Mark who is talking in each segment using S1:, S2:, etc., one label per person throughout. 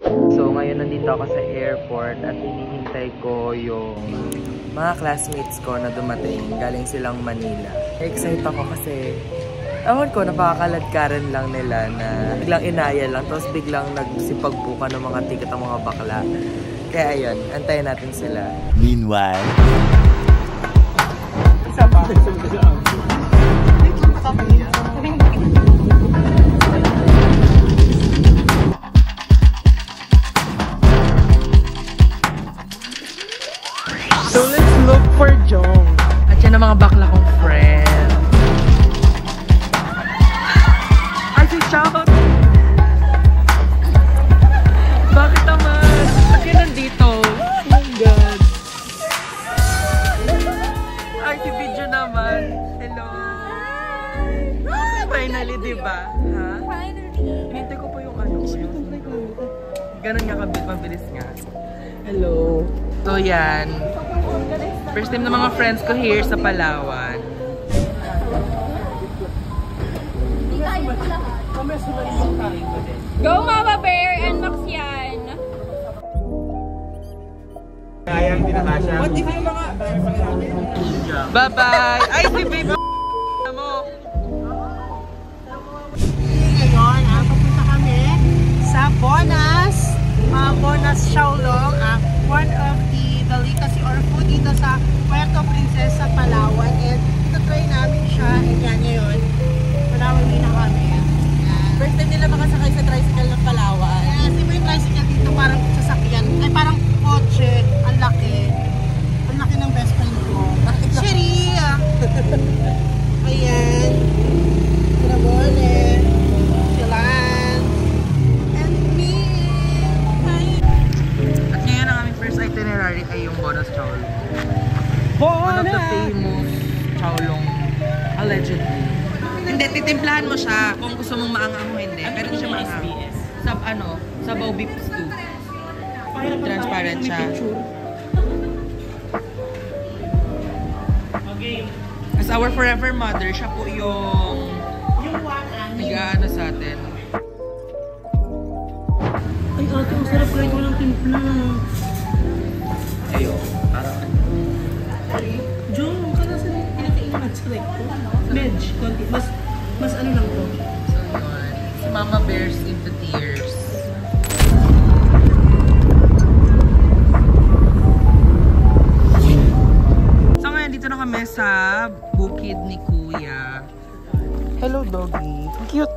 S1: So ngayon nandito ako sa airport at hinihintay ko yung mga classmates ko na dumating. Galing silang Manila. Excited ako kasi ewan ko, napakaladkaran lang nila na biglang inaya lang, tapos biglang nagsipagbuka ng mga ticket ng mga bakla. Kaya ayun, antayin natin sila.
S2: Meanwhile,
S1: isa pa. So let's look for Jong. At yan ang mga bakla kong friend. Ay, si Chow! Bakit naman? Ba't yan nandito? Oh my God. Ay, si Video naman. Hello. Finally, diba? Ha? Hinintay ko po yung ano. Ganun nga mabilis nga. Hello. So yan. First time ng mga friends ko here sa Palawan.
S3: Go Mama Bear and Maxian!
S1: Bye-bye! Ay, si baby mo!
S4: Ngayon, papunta kami sa Bonas Xiaolong, one of the delicacy or food dito sa Puerto Princesa, Palawan. And ito-try namin siya. And yan ngayon, Palawan na kami. Yan.
S1: First time nila makasakay sa tricycle ng Palawan.
S4: Yes, iba yung tricycle dito, parang sasakyan. Ay, parang kotse. Ang laki. Ang laki ng best friend ko. Sherry! Ayan. Pinabole. Chilan. And me. Hi.
S1: At ngayon ang aming first itinerary ay yung Bonas Xiaolong. One of the famous Xiaolong, allegedly. Hindi, titimplahan mo siya kung gusto mong maangang mo hindi. Pero hindi siya maangang. Sa Bao Beef Stew. Transparent siya. As our forever mother, siya po yung nag-aano sa atin.
S4: Ay, ate, ang sarap kayo ko ng timpla.
S1: Ayo, parang
S4: Jong, kaya sa pinakaingat sa recto. Medj, konti. Mas ano lang to.
S1: so yun. Si Mama Bears into tears. So ngayon, dito na kami sa bukid ni Kuya. Hello, doggy. Cute.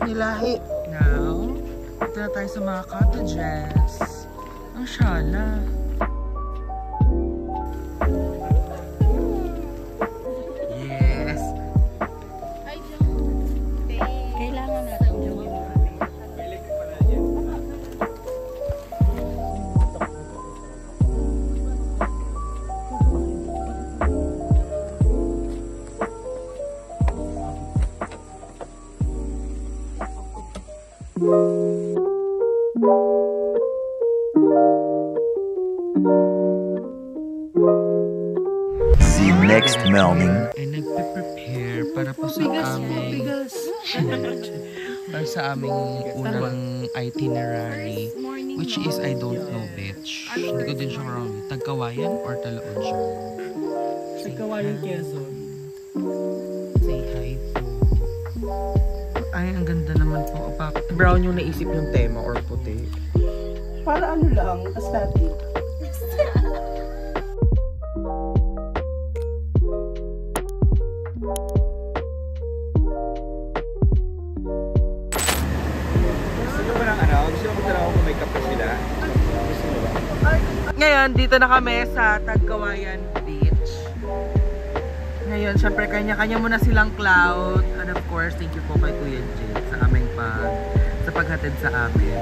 S1: Nilahi. Now, dito na tayo sa mga cottages. Ang shala. Yes.
S3: Kailangan natin yung
S2: see you next morning.
S1: Ay nagpe-prepare para po sa aming para sa aming unang itinerary, which is I don't know bitch. Hindi ko din siya around. Tagkawayan or Talaudyo?
S4: Nagkawaling Quezon.
S1: Say hi po. Ay, ang ganda naman po. Bakit brown yung naisip yung tema or puti?
S4: Para ano lang, aesthetic.
S1: Ngayon, dito na kami sa Tagkawayan Beach. Ngayon, syempre, kanya-kanya muna silang cloud. And of course, thank you po kay Kuya Jade sa aming sa paghatid sa amin.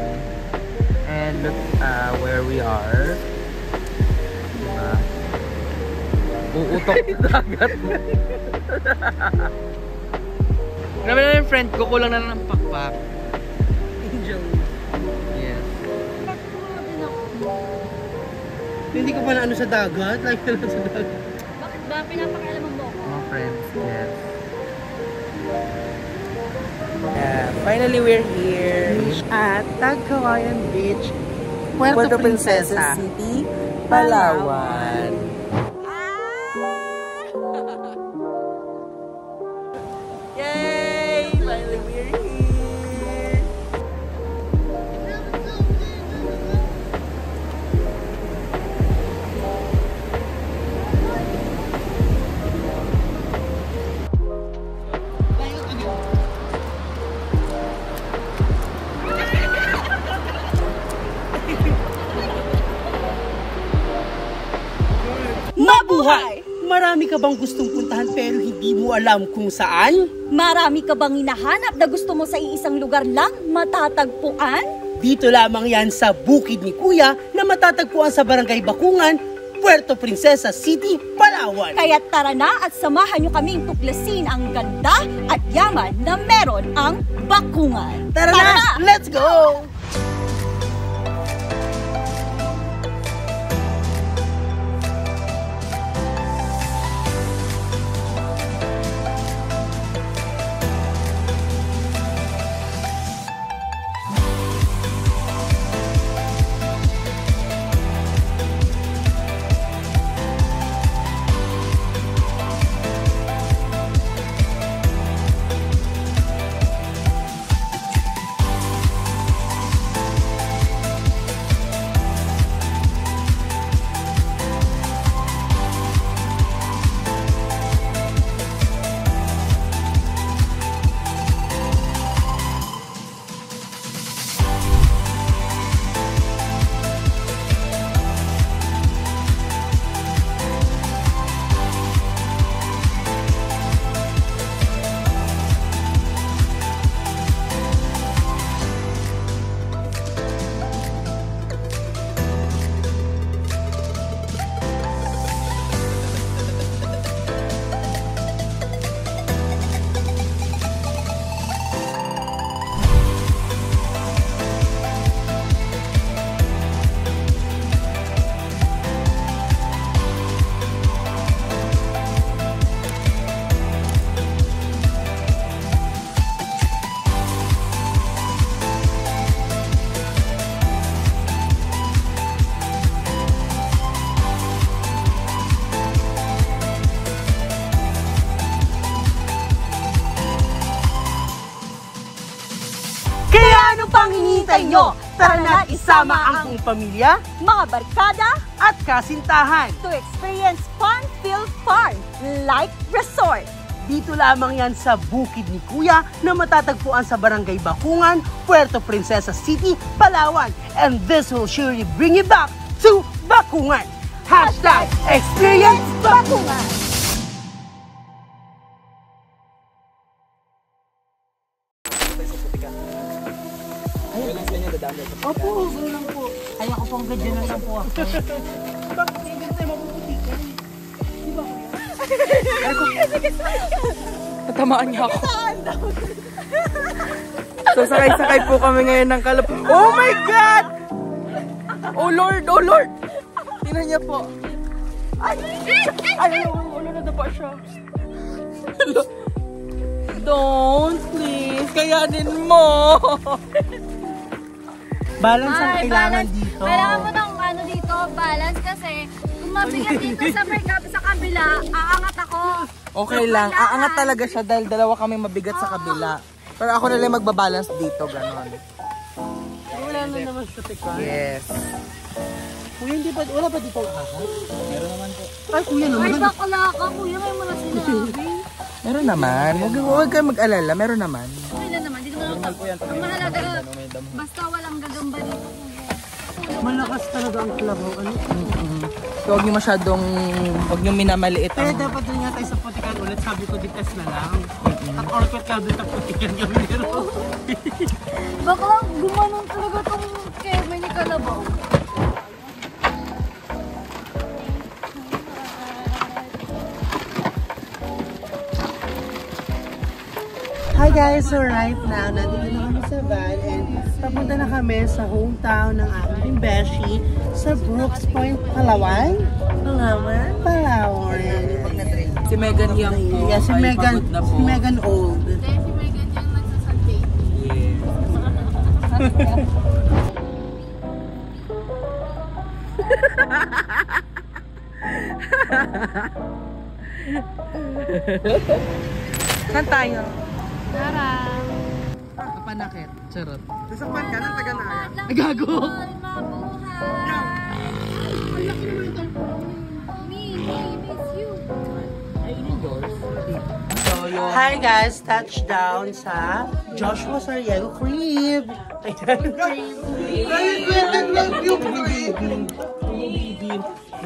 S1: And look where we are. Diba? Uutok sa dagat mo. Grabe na yung friend ko, kulang na ng pakpak.
S4: Angel.
S1: Yes.
S4: Hindi ko pa na ano sa dagat. Like na lang sa dagat.
S3: Bakit ba? Pinapakialaman mo ako?
S1: Mga friends, yes. Finally, we're here.
S4: At Tagkawayan Beach,
S1: Puerto Princesa City, Palawan. Yay! Finally, we're here.
S4: Mabuhay! Marami ka bang gustong puntahan pero hindi mo alam kung saan?
S3: Marami ka bang hinahanap na gusto mo sa iisang lugar lang matatagpuan?
S4: Dito lamang yan sa Bukid ni Kuya na matatagpuan sa Barangay Bakungan, Puerto Princesa City, Palawan.
S3: Kaya tara na at samahan nyo kaming tuklasin ang ganda at yaman na meron ang Bakungan.
S4: Tara na! Let's go!
S3: Kaya ano pang hinihintay nyo? Tara na at isama ang
S4: buong pamilya
S3: mga barkada
S4: at kasintahan.
S3: to experience fun-filled farm like resort.
S4: Dito lamang yan sa Bukid ni Kuya na matatagpuan sa Barangay Bakungan, Puerto Princesa City, Palawan. And this will surely bring you back to Bakungan. Hashtag Experience Bakungan. Opo, gano'n lang po. Ay, ako pong gadyan na lang po ako. Bakit hindi tayo mapuputikan? Di ba kuya?
S1: Natamaan niya ako. So, sakay-sakay po kami ngayon ng kalap. Oh my God! Oh Lord! Oh Lord! Tingnan niya po. Ay! Ulo na dapa siya. Don't, please. Kayanin mo.
S4: Balance ang kailangan dito.
S3: Kailangan mo ng ano dito, balance kasi kung mabigat dito sa kabila, aangat ako.
S1: Okay lang. Aangat talaga siya dahil dalawa kami mabigat sa kabila. Pero ako na lang magbabalance dito, ganon.
S4: Wala na naman sa tikman.
S1: Yes.
S4: Kuya, hindi pa, wala pa dito ang ahas? Meron naman po. Ay, kuya naman.
S3: Ay, bakla ka, kuya, may mga sinabi.
S1: Meron naman. Huwag kayo mag-alala. Meron naman.
S3: Okay na naman, dito na lang tapos. Ang mahalaga, basta walang gagamba dito, kuya.
S4: Malakas talaga ang kalabaw. Ano?
S1: So, huwag nyo masyadong, huwag nyo minamaliit
S4: Kaya
S1: ang...
S4: dapat rin nga tayo sa putikan ulit. Sabi ko, ditas na lang. At orpet ka doon sa putikan yung meron.
S3: Bakla, gumanon talaga tong keme ni Kalabaw.
S4: Hi guys! So right now, nandito na kami sa van and papunta na kami sa hometown ng aking beshi sa Brooks Point, Palawan. Palawan? Palawan.
S1: Si Megan Young po.
S4: Yeah, si
S1: ay
S4: Megan,
S1: pagod na po.
S4: si Megan Old.
S3: Dahil si Megan yung nagsasalbate.
S1: Yes. Saan tayo?
S5: Tara.
S1: Kapanakit. Charot.
S4: Nasakpan ka ng taga-naya.
S1: Gago!
S4: Hi guys, touchdown sa Joshua Sariego Crib.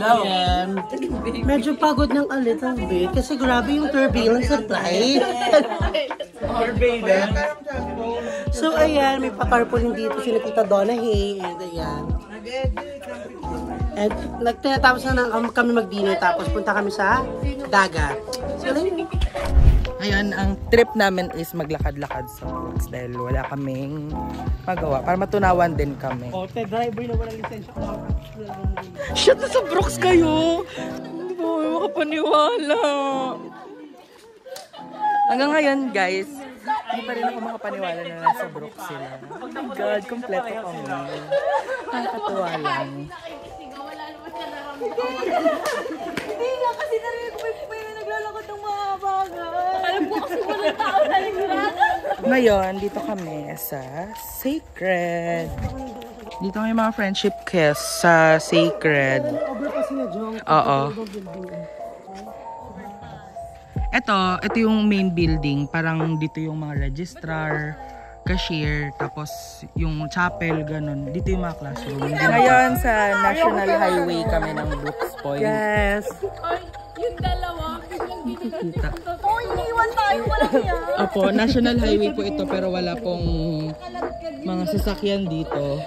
S4: Ayan. Medyo pagod ng a little bit kasi grabe yung turbulence sa flight. So ayan, may pa-carpooling dito si Tita Donna Hay. And ayan. And nagtatapos na kami mag-dinner tapos punta kami sa dagat. So
S1: Ayun, ang trip namin is maglakad-lakad sa Brooks dahil wala kaming magawa para matunawan din kami.
S4: driver na walang lisensya.
S1: Shit, nasa Brooks kayo! Hindi ba makapaniwala? Hanggang ngayon, guys, hindi pa rin ako makapaniwala na nasa Brooks sila. Oh my God, kompleto kami. Nakakatuwa lang.
S3: Hindi nga kasi narinig ko may naglalakad ng mga bagay. Alam ko kasi walang tao na
S1: Ngayon, dito kami sa Sacred. Dito may mga friendship kiss sa Sacred. Oo. Ito yung main building. Parang dito yung mga registrar, cashier, tapos yung chapel, ganun. Dito yung mga classroom. Ngayon sa National Highway kami ng Brooks Point.
S4: Yes.
S5: Yung dalawa, biglang
S1: Kita.
S3: Oh, iniwan tayo, walang yan.
S1: Opo, National Highway po ito pero wala pong mga sasakyan dito.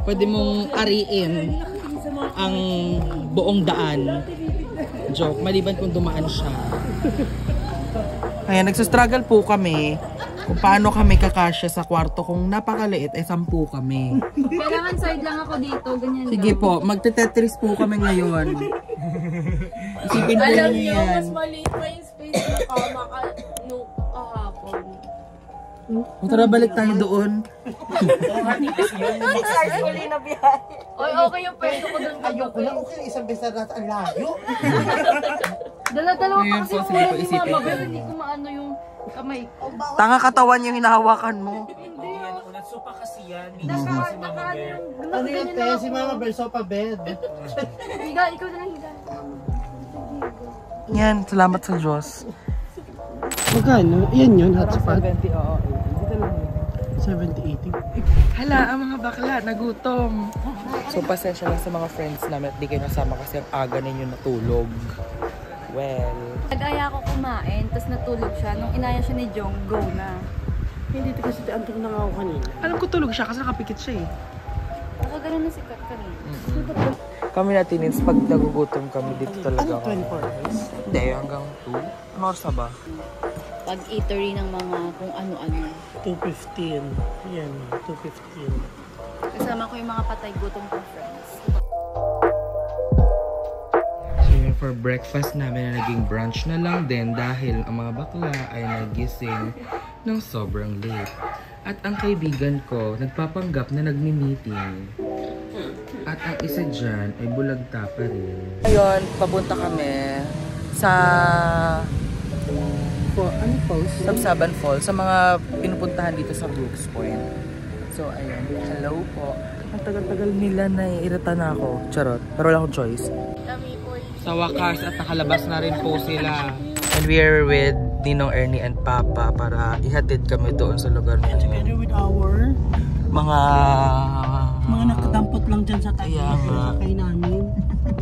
S1: Pwede mong ariin ang buong daan. Joke, maliban kung dumaan siya. Ayan, nagsastruggle po kami kung paano kami kakasya sa kwarto kung napakaliit, 10 kami.
S5: Kailangan side lang ako dito, ganyan
S1: Sige
S5: lang.
S1: po, magte-Tetris po kami ngayon. Isipin po
S5: Alam
S1: niyo
S5: niyo,
S1: yan.
S5: mas maliit pa yung space ng kama kahapon.
S1: Tara, balik tayo doon.
S3: Successfully na biyahe.
S5: Oy, okay yung pwesto ko doon
S4: Ayoko na, okay na isang beses na ang layo.
S5: Dala-dalawa pa
S1: Ngayon
S5: kasi
S1: po,
S5: yung
S1: sige po,
S5: ulan ni
S1: isipin
S5: Mama
S1: ko.
S5: Bel, hindi ko maano yung kamay ko.
S1: Tanga katawan yung hinahawakan mo.
S5: Hindi oh.
S6: Nagsupa kasi yan.
S5: Naka yung...
S4: Ano yan, te? Si Mama Berso pa bed.
S5: Higa, ikaw na lang higa.
S1: Yan, salamat sa Diyos.
S4: Magkano? Yan yun, hotspot.
S1: 70, oo.
S4: 70-80.
S1: Hala, ang mga bakla, nagutom. So, pasensya lang sa mga friends namin at di kayo nasama kasi ang aga ninyo natulog. Well,
S5: Nag-aya ko kumain, tapos natulog siya. Nung inaya siya ni Jong, go na.
S4: Hindi ito kasi antok na nga ako kanina.
S1: alam ko tulog siya kasi nakapikit siya eh.
S5: Baka ganun na si Kat kanina.
S1: Kami natinins pag nagugutom kami dito talaga.
S4: Ano 24 hours?
S1: Hindi, hanggang 2. Ano oras na ba?
S5: Pag eatery ng mga kung ano-ano.
S4: 2:15. Yan, 2:15.
S5: Kasama ko yung mga patay gutom kong friends.
S1: So yun, for breakfast namin na naging brunch na lang din dahil ang mga bakla ay nagising ng sobrang late. At ang kaibigan ko, nagpapanggap na nagmi-meeting. At ang isa dyan ay bulagta pa rin. Ngayon, papunta kami sa
S4: Ano post?
S1: Sabsaban Falls, sa mga pinupuntahan dito sa Brooks Point. So, ayun. Hello po. Ang tagal-tagal nila, naiirita na ako. Charot. Pero wala akong choice. Sa wakas at nakalabas na rin po sila. And we are with Ninong Ernie and Papa para ihatid kami doon sa lugar na
S4: Together with our
S1: mga
S4: nakadampot lang dyan sa tayo.
S1: Kaya nga.
S4: Sakay namin.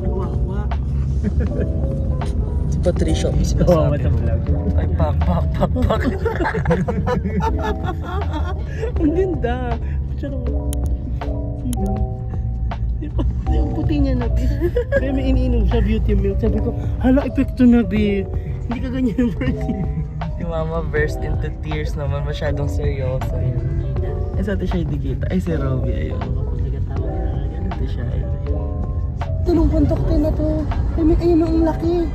S4: Wawa.
S1: si Patricia ang sinasabi ko. Ay, pak.
S4: Ang ganda. Yung puti niya na, Be, may iniinom siya beauty milk. Sabi ko, hala, epekto na, Be. Hindi ka ganyan yung person.
S1: Si Mama burst into tears naman. Masyadong seryoso yun. Ay, sa ate siya hindi kita. Ay, si Robby, ayun.
S4: Kapag nagkatawag na,
S1: Ate siya, ayun.
S4: Tulong puntok din na to. Ay, may ayun ang laki.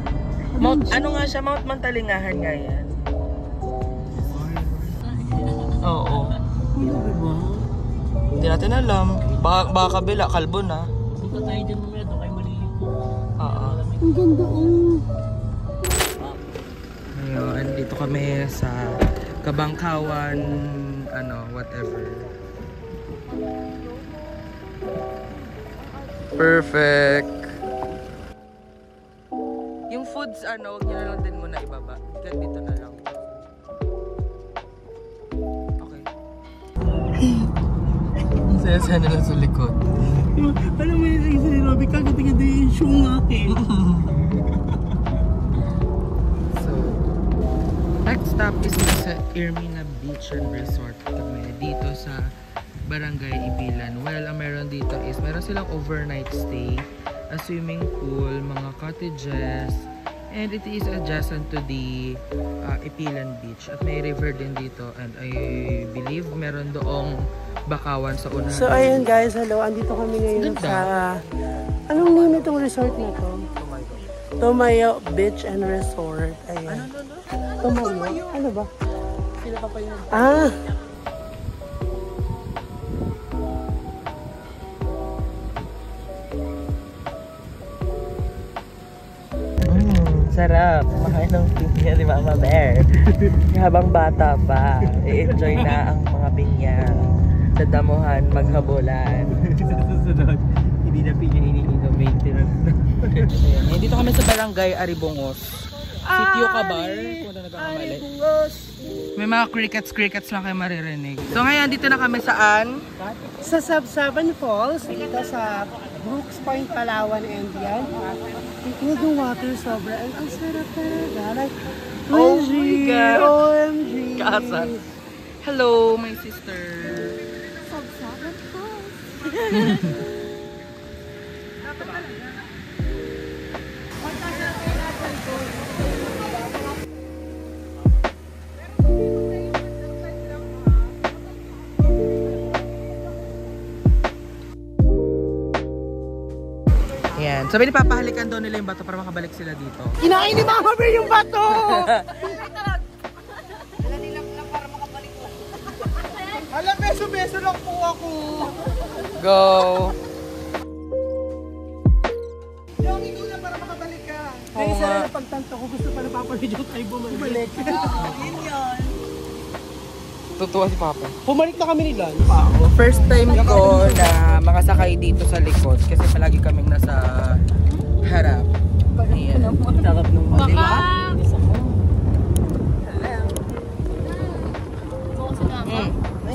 S1: Ano nga siya? Mount Mantalingahan nga yan. Oo.
S4: Ano ba?
S1: Hindi natin alam. Baka kabila, kalbo na.
S4: Punta tayo dyan mamaya doon kayo maliligo.
S1: Oo.
S3: Ang ganda
S1: Ngayon, dito kami sa Kabangkawan, whatever. Perfect. Yung foods, wag nyo na lang din muna ibaba. Dito na lang. Okay. Ang saya-saya na lang sa likod.
S4: Alam mo yung isa ni Robby, kaganda-ganda yung show nga eh.
S1: So, next stop is sa Ermina Beach and Resort kami dito sa Barangay Ibilan. Well, ang meron dito is meron silang overnight stay, a swimming pool, mga cottages, and it is adjacent to the Ipilan Beach. At may river din dito, and I believe meron doong bakawan sa unahan.
S4: So ayun guys, hello. Andito kami ngayon
S1: Ganda.
S4: sa... Anong name itong resort na to? Tomayo Beach and Resort. Ayan. Tomayo? Ano ba? Sila pa pa yun. Ah!
S1: Sarap. Makain ng pinya ni Mama Bear. Habang bata pa, i-enjoy na ang mga pinya. Sa damuhan, maghabulan. Susunod, hindi na pinya iniinom, maintenance na. Ayan, dito kami sa Barangay Aribongos. Sitio Cabar, kung na nagkakamali. May mga crickets lang kayo maririnig. So ngayon, dito na kami saan?
S4: Sa Sabsaban Falls, dito sa Brooks Point, Palawan, and yan. Cool the water sobra. And ang sarap talaga. Like,
S1: Oh my God.
S4: OMG.
S1: Kaasar. Hello, my sister.
S3: Sabsaban ko.
S1: Ayan. Sabi ni papahalikan daw nila yung bato para makabalik sila dito.
S4: Kinain ni Mama Bear yung bato! Alam, beso-beso lang po ako.
S1: Go!
S4: Yung ikaw na para makabalik ka.
S1: Oo
S4: Kaya isa
S1: nga.
S4: na pagtanto ko, gusto pa na paparidyo tayo bumalik. Yun yun.
S1: Tutuwa si Papa.
S4: Pumalit na kami nila.
S1: First time ko na makasakay dito sa likod kasi palagi kaming nasa harap. Ayan.
S4: Sarap nung
S5: Baka...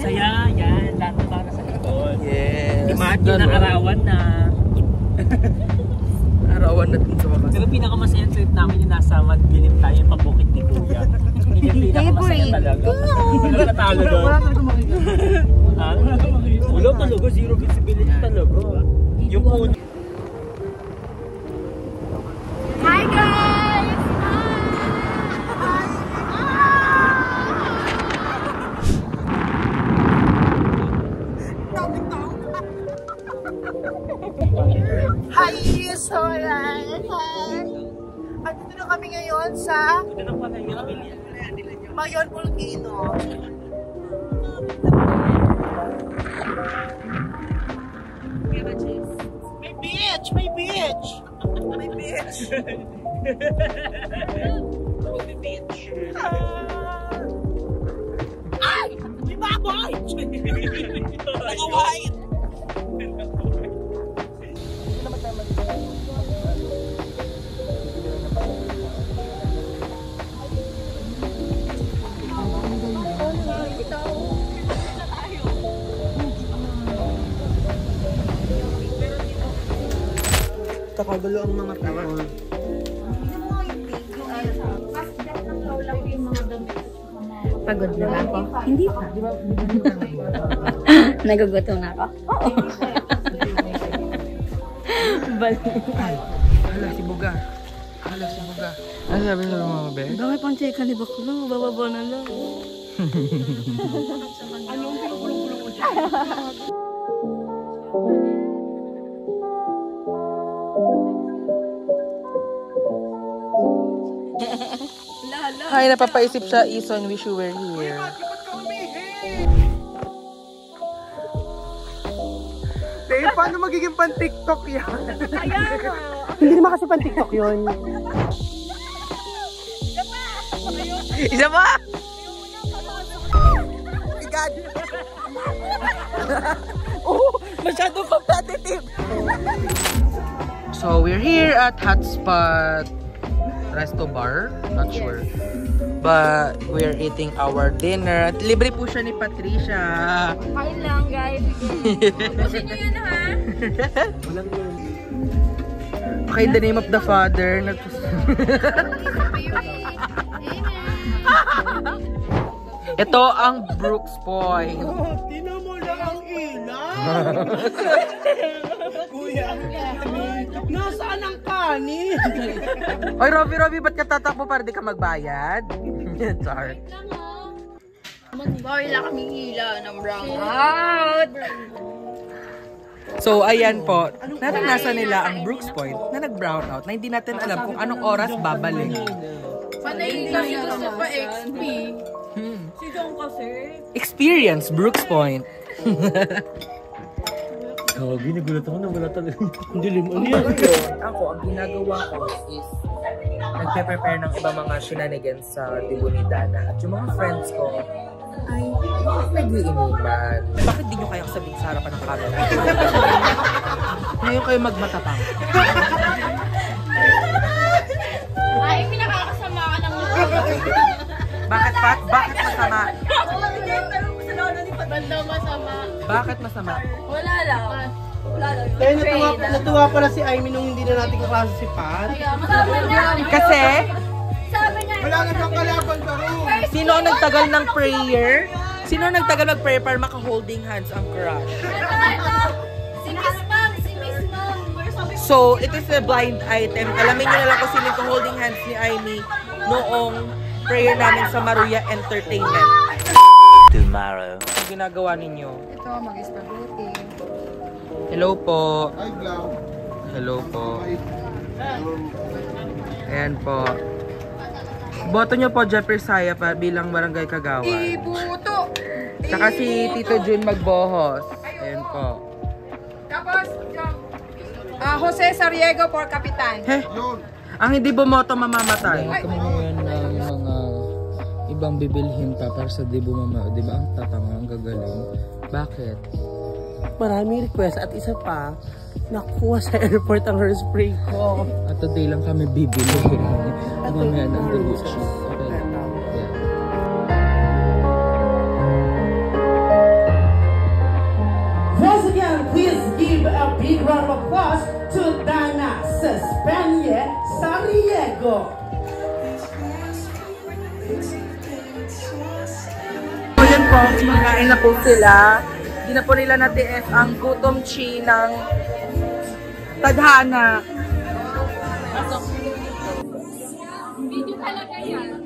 S4: Saya, yan. Lahat na para sa likod.
S1: Yes.
S4: Imagine na arawan na.
S1: Arawan na din sa wakas.
S6: Pero pinakamasayang trip namin yung nasa Magbilim tayo yung pabukid ni Kuya. Yun yung pinakamasaya talaga. Wala natalo doon.
S4: Wala talaga makikita.
S6: Wala talaga, zero visibility talaga. Yung una.
S5: Hi guys!
S4: Hi, so alright. Andito na kami ngayon sa
S6: Ito na pala yung kapilya.
S4: Mayon Volcano. May beach! May beach! May beach! May beach! Ay! May baboy! Naka-white! Nakagulo ang mga tao.
S5: Pagod na ba ako? Hindi pa. Nagugutom na ako? Oo.
S1: Hala, si Buga. Hala, si Buga. Ano sabi sa mga be?
S4: Dami pang chika ni Baklo. Bababa na lang. Anong pinupulong-pulong mo dyan?
S1: Hi, napapaisip siya, Ison, wish you were here.
S4: Paano magiging pan-TikTok yan? Hindi naman kasi pan-TikTok yun.
S1: Isa pa! God! Oh, masyadong competitive! So, we're here at Hotspot Resto Bar. Not sure. But, we're eating our dinner. At libre po siya ni Patricia.
S5: Kain lang, guys. Pusin nyo yan, ha?
S1: Okay, in the name of the Father. Ito ang Brooks Point.
S4: Tinan mo lang ang ilaw. Kuya, nasaan ang kanin?
S1: Oy, Robby, ba't ka tatakbo para di ka magbayad? Char.
S5: Bawal lang kami hila ng brown out.
S1: So, ayan po. Naranasan nila ang Brooks Point na nag-brown out na hindi natin alam kung anong oras babalik.
S5: Panay kami gusto pa XP.
S1: Experience Brooks Point.
S6: Gagi, nagulat ako na wala talaga.
S4: Dilim, ano yan?
S1: Ako, ang ginagawa ko is nagpe-prepare ng ibang mga shenanigans sa dibo ni Dana. At yung mga friends ko ay nag-iinuman. Bakit di nyo kayang sabihin sa harapan ng camera? Ngayon kayo magmatapang.
S5: Ay, pinakakasama ka ng
S1: Bakit, Pat? Bakit masama?
S5: banda masama.
S1: Bakit masama?
S5: Wala lang. Wala lang.
S4: Kaya natuwa pala si Aimee nung hindi na natin kaklase si Pat.
S5: Sabi niya.
S1: Kasi,
S5: Sabi niya.
S4: Wala na siyang kalaban sa room.
S1: sino ang nagtagal ng prayer? Sino ang nagtagal mag-prayer para maka-holding hands ang crush?
S5: Ito. Si Miss Ma'am. Si Miss Ma'am.
S1: So, it is a blind item. Alamin nyo na lang kung sino yung holding hands ni Aimee noong prayer namin sa Maruya Entertainment.
S2: Tomorrow.
S1: Ang ginagawa ninyo?
S5: Ito, mag-spaghetti.
S1: Hello po. Hello po. Ayan po. Boto nyo po, Jeffrey Saya pa bilang barangay Kagawan.
S5: Ibuto.
S1: Tsaka si Tito Jun Magbohos. Ayan po.
S5: Tapos, Jose Sariego for Kapitan.
S1: Heh, ang hindi bumoto mamamatay.
S7: Kami ngayon ng mga ibang bibilhin pa para sa Dibo Mama. Di ba ang tatanga, ang gagaling? Bakit?
S4: Maraming request at isa pa, nakuha sa airport ang hairspray ko.
S7: At today lang kami bibili. Mamaya ng Gucci. Okay. Yeah.
S4: Once again, please give a big round of applause to Dana Sespenie Sariego.
S1: Ayan po, kumakain na po sila. Hindi na po nila natiis ang gutom chi ng tadhana.
S5: Video talaga yan.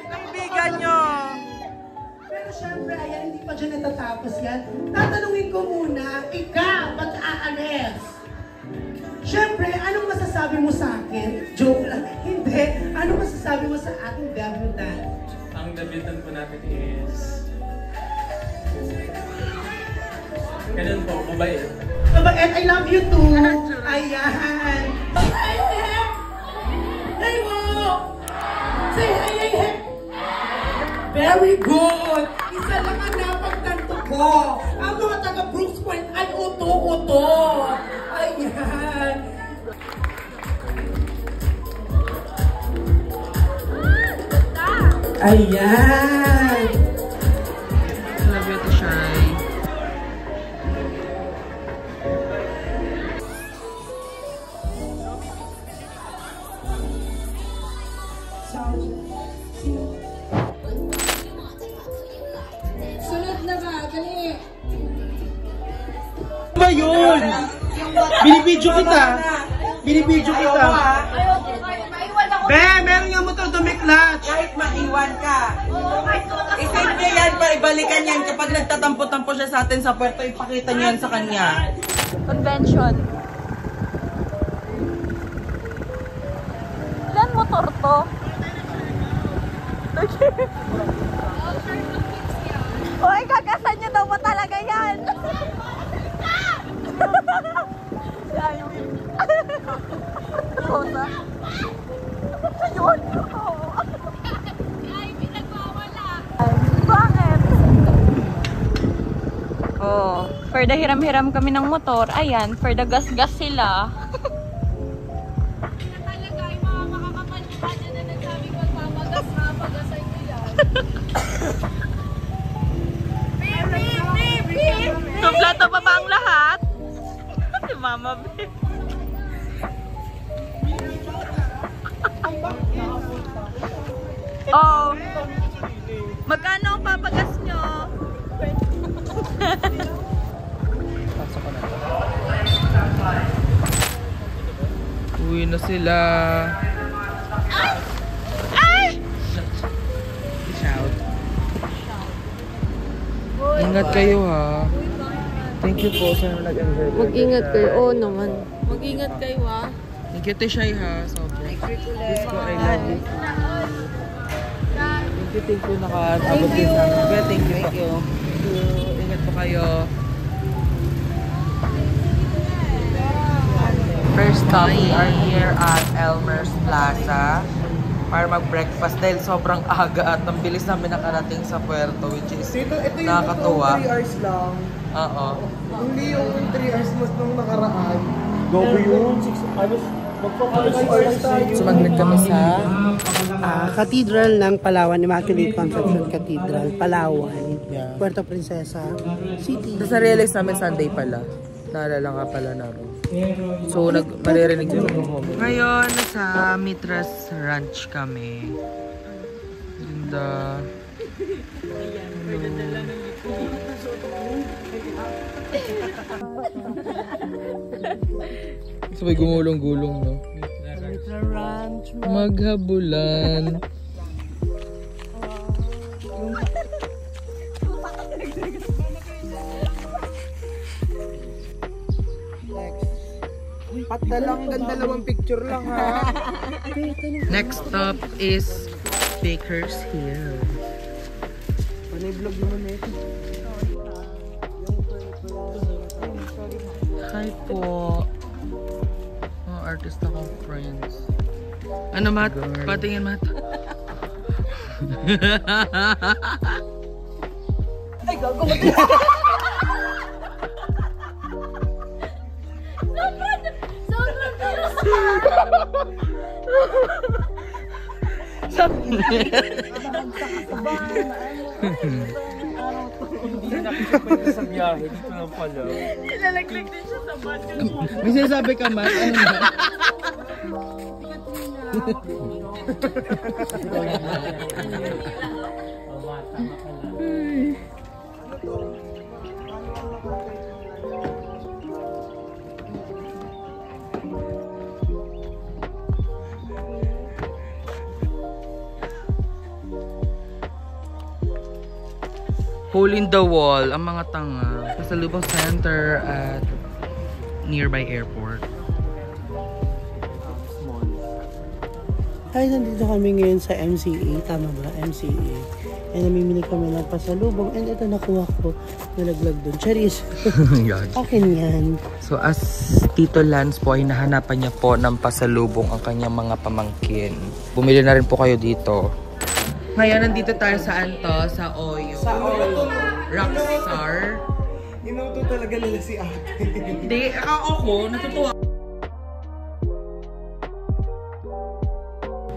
S1: Kaibigan nyo!
S4: Pero syempre, ayan, hindi pa dyan natatapos yan. Tatanungin ko muna, ikaw, ba't aalis? Syempre, anong masasabi mo sa akin? Joke lang. Hindi. Anong masasabi mo sa ating debutant?
S6: Ang debutant po natin is... Ganun po, mabait.
S4: Mabait, I love you too. Ayan. Hey, mo! Say, hey. Very good. Isa lang ang napagtanto ko. Ang mga taga Brooks Point ay uto-uto. Ayan. Ayan.
S1: Love you, Ate Shai.
S5: Sunod na ba? Dali.
S4: Ano ba yun? Binibidyo kita. Binibidyo kita.
S5: Maiwan ako.
S4: Be, meron yung motor dumiklatch.
S1: Kahit maiwan ka. Isave niya yan para ibalikan yan kapag nagtatampo-tampo siya sa atin sa puerto, ipakita niyo yan sa kanya.
S5: Convention. Ilan motor to?
S3: Hoy, kakasan niyo daw ba talaga yan? Rosa? Ayun! Ay, pinagwawala! Bakit?
S5: Oh, for the hiram-hiram kami ng motor, ayan, for the gas-gas sila.
S3: Talaga, yung mga makakapanipan na nagsabing magpapagas ha, pagasan nyo yan.
S5: Kompleto pa ba ang lahat? Si Mama B. Oh, magkano ang papagas nyo?
S7: Uwi na sila. Shout. Ingat kayo ha. Thank you po sa nag-enjoy.
S5: Mag-ingat kayo. Oo naman. Mag-ingat kayo ha.
S7: Thank you, Tishay ha. Sobrang. Yes po, I love you. Thank you. Nakaabot din sa amin. Well, thank you. Ingat po kayo.
S1: First stop, we are here at Elmer's Plaza para mag-breakfast dahil sobrang aga at ang bilis namin nakarating sa Puerto, which is nakakatuwa.
S4: 3 hours lang.
S1: Oo.
S4: Hindi yung 3 hours mas nung nakaraan.
S6: Gobi yun.
S7: So, mag-meet kami sa
S4: Cathedral ng Palawan, Immaculate Conception Cathedral, Palawan,
S7: Yeah.
S4: Puerto Princesa City.
S7: Tapos na-realize namin Sunday pala. Naalala nga pala namin. So, maririnig yung home.
S1: Ngayon, nasa Mitras Ranch kami. Ganda.
S7: Sabay gumulong-gulong, no? Maghabulan.
S4: Patalang dalawang picture lang ha.
S1: Next stop is Baker's Hill.
S4: Panay vlog naman na ito.
S1: Hi po. Oh, artist akong friends. Ano, Matt? Patingin, Matt.
S3: Ay, gago mo.
S6: Hindi na nakikipagpapit sa biyahe. Dito lang pala.
S5: Nilalaglag din siya sa bus.
S7: May sinasabi ka, Matt? Ano na?
S1: Hole in the wall, ang mga tanga. Sa Lubang Center at nearby airport.
S4: Ay, nandito kami ngayon sa MCA. Tama ba? MCA. And namimili kami ng pasalubong. And ito nakuha ko. Nalaglag doon. Charis.
S1: Yan.
S4: Akin yan.
S1: So as Tito Lance po ay nahanapan niya po ng pasalubong ang kanyang mga pamangkin. Bumili na rin po kayo dito. Ngayon, nandito tayo sa Anto, sa Oyo.
S4: Sa Oyo.
S1: Rockstar.
S4: Inuto talaga nila si ate.
S1: Hindi, ako, natutuwa.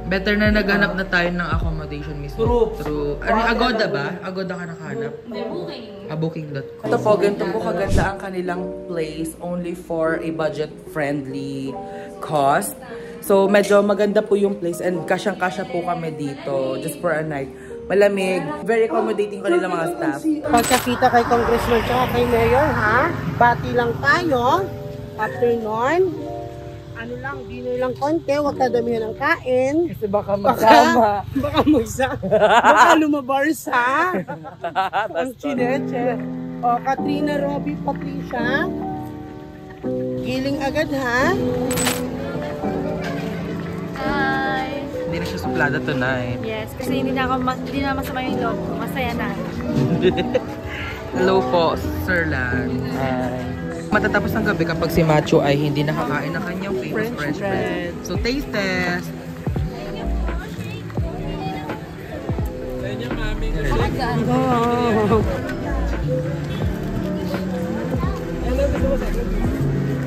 S1: Better na naghanap na tayo ng accommodation mismo. True. Ano, Agoda ba? Agoda ka nakahanap? Booking.com. Ito po, ganito po kaganda ang kanilang place only for a budget-friendly cost. So, medyo maganda po yung place and kasyang-kasya po kami dito just for a night. Malamig, very accommodating kanila mga staff.
S4: Pagkakita kay Congressman tsaka kay Mayor, ha? Bati lang tayo. After nun, ano lang, dinner lang konti, huwag kadamihan ng kain.
S7: Kasi baka magsama.
S4: Baka magsama. Baka lumabarsa. Ang chineche. O, Katrina, Robbie, Patricia. Giling agad, ha?
S5: Hi!
S1: Hindi na siya suplada tonight.
S5: Yes, kasi hindi na masama yung loob ko. Masaya na.
S1: Hello po, Sir Lan. Matatapos ng gabi kapag si Macho ay hindi nakakain ng kanyang famous French bread. So, taste test.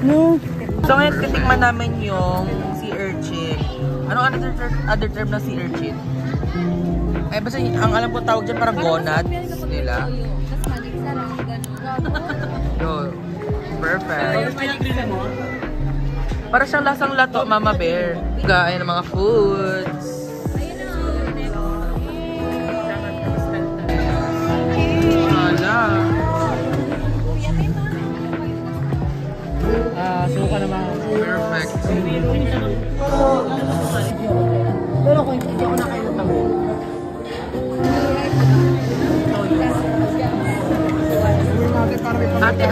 S4: No.
S1: So, ngayon titikman namin yung sea urchin. Ano other term na sea urchin? Ay, basta ang alam ko tawag dyan parang gonads nila. Yo, perfect. Para siyang lasang lato, Mama Bear. Kain ng mga foods. Hala.
S4: Suka naman.
S1: Perfect.
S4: Pero kung hindi ako nakain ng tabi.
S1: Ate,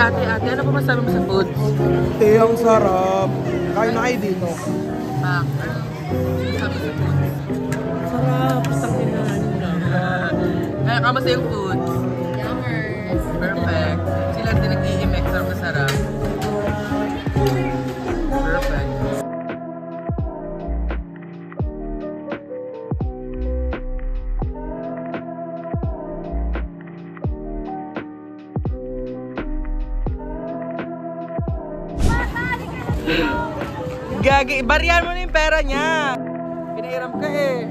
S1: ano pa masabi mo sa foods?
S8: Ate, ang sarap. Kain na kayo dito.
S1: Ah.
S4: Sarap. Sakit na.
S1: Kaya kamusta yung foods?
S5: Yummers.
S1: Perfect. Sila din nag-i-mix ang masarap. Perfect. Gagi, bariyan mo na yung pera niya. Pinahiram ka eh.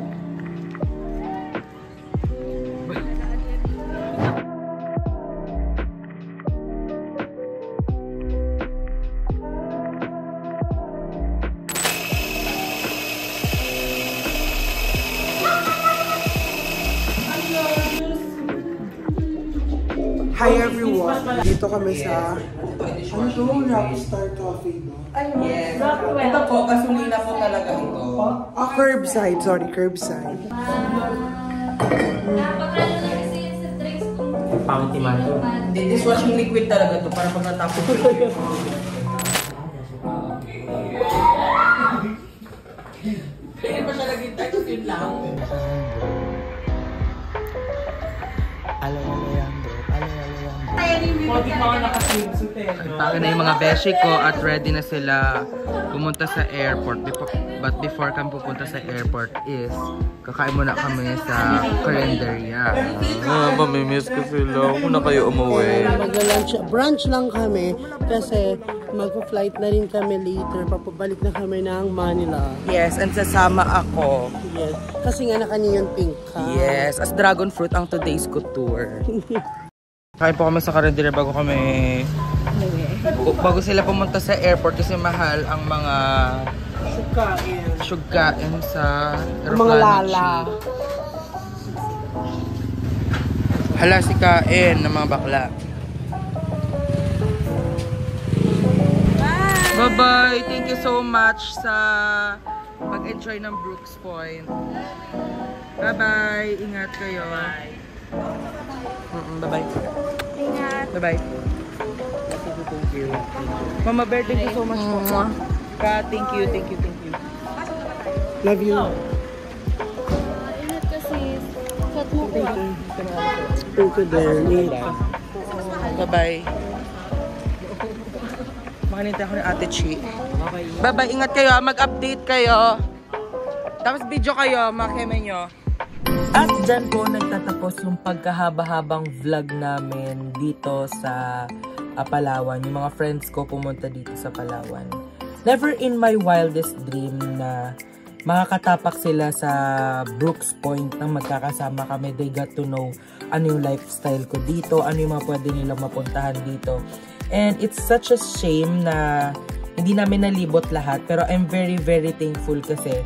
S8: Hi everyone! Dito kami sa ano to? Rockstar Coffee ba?
S1: Yes. Ito po, gasolina po talaga ito.
S8: Curbside. Sorry, curbside.
S6: Pangitiman to.
S1: Dishwashing liquid talaga to para pag natapos ko. Hindi pa siya naging touch yun lang. Taka na yung mga beshi ko at ready na sila pumunta sa airport. But before kami pupunta sa airport is kakain muna kami sa Carinderia.
S7: Mamimiss ko sila. Kung na kayo umuwi.
S4: Mag-lunch, brunch lang kami kasi magpa-flight na rin kami later. Papabalik na kami ng Manila.
S1: Yes, and sasama ako.
S4: Yes. Kasi nga nakaniyon pink ka.
S1: Yes, as dragon fruit ang today's couture. Kain po kami sa Carinderia bago sila pumunta sa airport kasi mahal ang mga sugkain sa aeroplano.
S4: Mga lala.
S1: Hala si kain ng mga bakla. Bye-bye! Thank you so much sa pag-enjoy ng Brooks Point. Bye-bye! Ingat kayo. Bye-bye.
S5: Ingat.
S1: Bye-bye. Thank you. Mama Bear, thank you so much po. Thank you.
S8: Love you.
S5: Ingat kasi. Cut mo po.
S4: Thank you, Derek.
S1: Bye-bye. Makanintay ako ni Ate Chi. Bye-bye. Ingat kayo. Mag-update kayo. Tapos video kayo. Makeme nyo. At dyan po nagtatapos yung pagkahaba-habang vlog namin dito sa Palawan. Yung mga friends ko pumunta dito sa Palawan. Never in my wildest dream na makakatapak sila sa Brooks Point nang magkakasama kami. They got to know ano yung lifestyle ko dito, ano yung mga pwede nilang mapuntahan dito. And it's such a shame na hindi namin nalibot lahat. Pero I'm very, very thankful kasi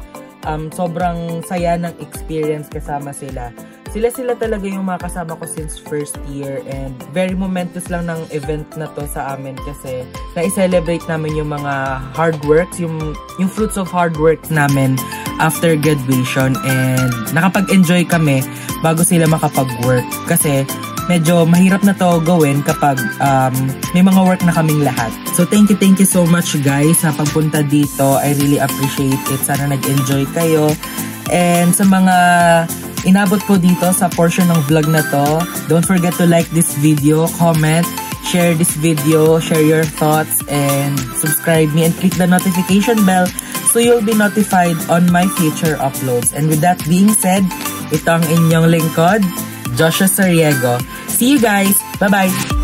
S1: sobrang saya ng experience kasama sila. Sila talaga yung mga kasama ko since first year and very momentous lang ng event na to sa amin kasi na-celebrate namin yung mga hard works, yung fruits of hard work namin after graduation and nakapag-enjoy kami bago sila makapag-work kasi medyo mahirap na to gawin kapag may mga work na kaming lahat. So thank you so much guys sa pagpunta dito. I really appreciate it. Sana nag-enjoy kayo. And sa mga inabot po dito sa portion ng vlog na to. Don't forget to like this video, comment, share this video, share your thoughts, and subscribe me and click the notification bell so you'll be notified on my future uploads. And with that being said, ito ang inyong lingkod, Joshua Sariego. See you guys! Bye-bye!